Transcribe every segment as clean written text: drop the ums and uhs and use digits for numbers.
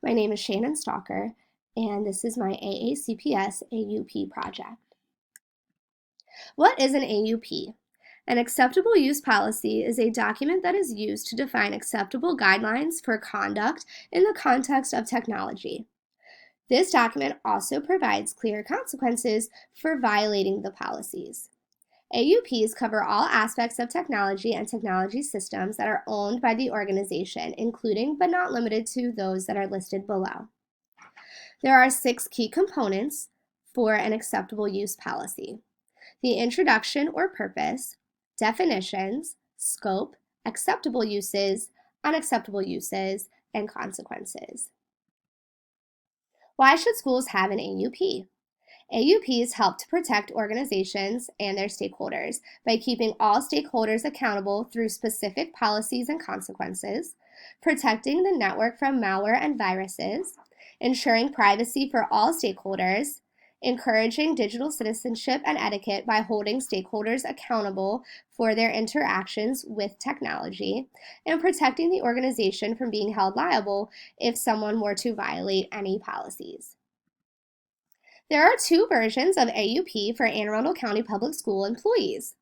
My name is Shannon Stalker, and this is my AACPS AUP project. What is an AUP? An acceptable use policy is a document that is used to define acceptable guidelines for conduct in the context of technology. This document also provides clear consequences for violating the policies. AUPs cover all aspects of technology and technology systems that are owned by the organization, including but not limited to those that are listed below. There are 6 key components for an acceptable use policy: the introduction or purpose, definitions, scope, acceptable uses, unacceptable uses, and consequences. Why should schools have an AUP? AUPs help to protect organizations and their stakeholders by keeping all stakeholders accountable through specific policies and consequences, protecting the network from malware and viruses, ensuring privacy for all stakeholders, encouraging digital citizenship and etiquette by holding stakeholders accountable for their interactions with technology, and protecting the organization from being held liable if someone were to violate any policies. There are 2 versions of AUP for Anne Arundel County Public School employees.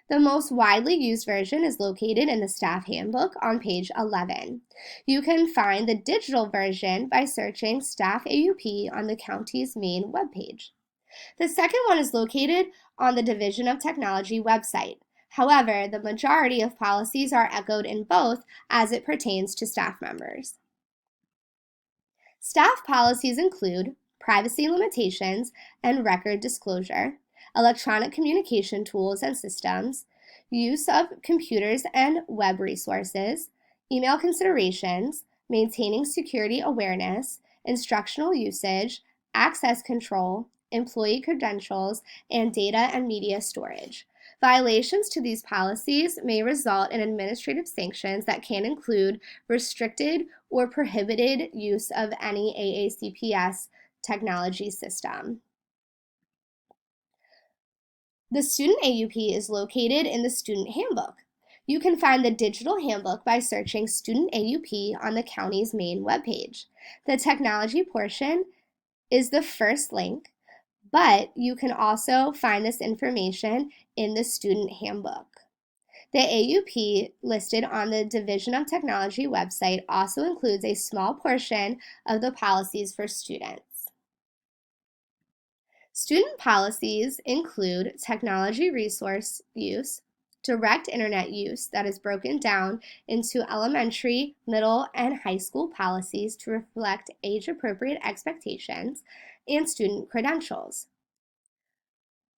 The most widely used version is located in the staff handbook on page 11. You can find the digital version by searching Staff AUP on the county's main webpage. The second one is located on the Division of Technology website. However, the majority of policies are echoed in both as it pertains to staff members. Staff policies include privacy limitations and record disclosure, electronic communication tools and systems, use of computers and web resources, email considerations, maintaining security awareness, instructional usage, access control, employee credentials, and data and media storage. Violations to these policies may result in administrative sanctions that can include restricted or prohibited use of any AACPS technology system. The student AUP is located in the student handbook. You can find the digital handbook by searching Student AUP on the county's main webpage. The technology portion is the first link, but you can also find this information in the student handbook. The AUP listed on the Division of Technology website also includes a small portion of the policies for students. Student policies include technology resource use, direct internet use that is broken down into elementary, middle, and high school policies to reflect age-appropriate expectations, and student credentials.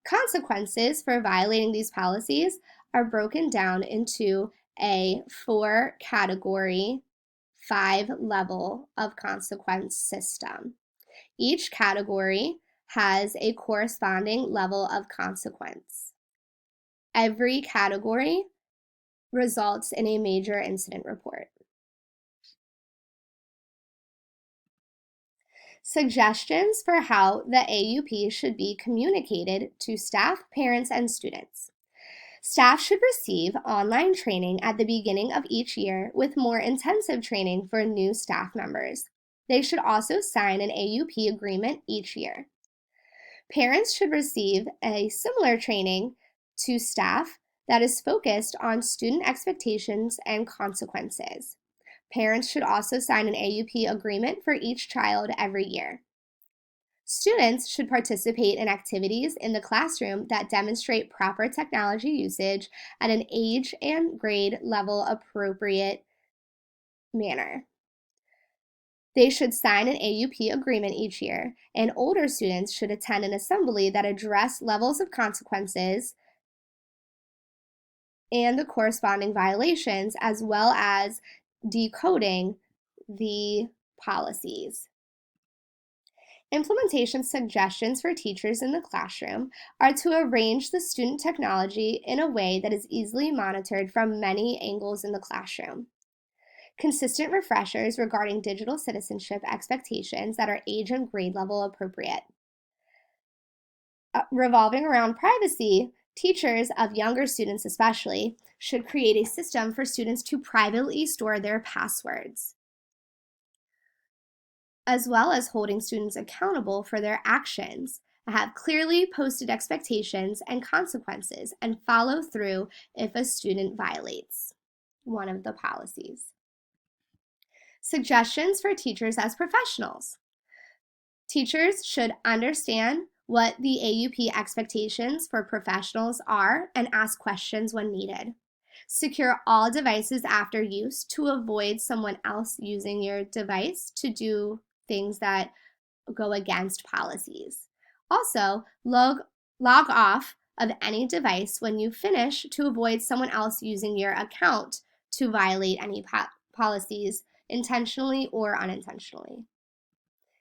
Consequences for violating these policies are broken down into a 4-category, 5-level of consequence system. Each category has a corresponding level of consequence. Every category results in a major incident report. Suggestions for how the AUP should be communicated to staff, parents, and students. Staff should receive online training at the beginning of each year with more intensive training for new staff members. They should also sign an AUP agreement each year. Parents should receive a similar training to staff that is focused on student expectations and consequences. Parents should also sign an AUP agreement for each child every year. Students should participate in activities in the classroom that demonstrate proper technology usage at an age and grade level appropriate manner. They should sign an AUP agreement each year, and older students should attend an assembly that address levels of consequences and the corresponding violations, as well as decoding the policies. Implementation suggestions for teachers in the classroom are to arrange the student technology in a way that is easily monitored from many angles in the classroom. Consistent refreshers regarding digital citizenship expectations that are age and grade level appropriate. Revolving around privacy, teachers of younger students especially should create a system for students to privately store their passwords. as well as holding students accountable for their actions. Have clearly posted expectations and consequences and follow through if a student violates one of the policies. Suggestions for teachers as professionals. Teachers should understand what the AUP expectations for professionals are and ask questions when needed. Secure all devices after use to avoid someone else using your device to do things that go against policies. Also, log off of any device when you finish to avoid someone else using your account to violate any policies intentionally or unintentionally.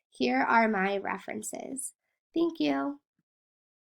Here are my references. Thank you.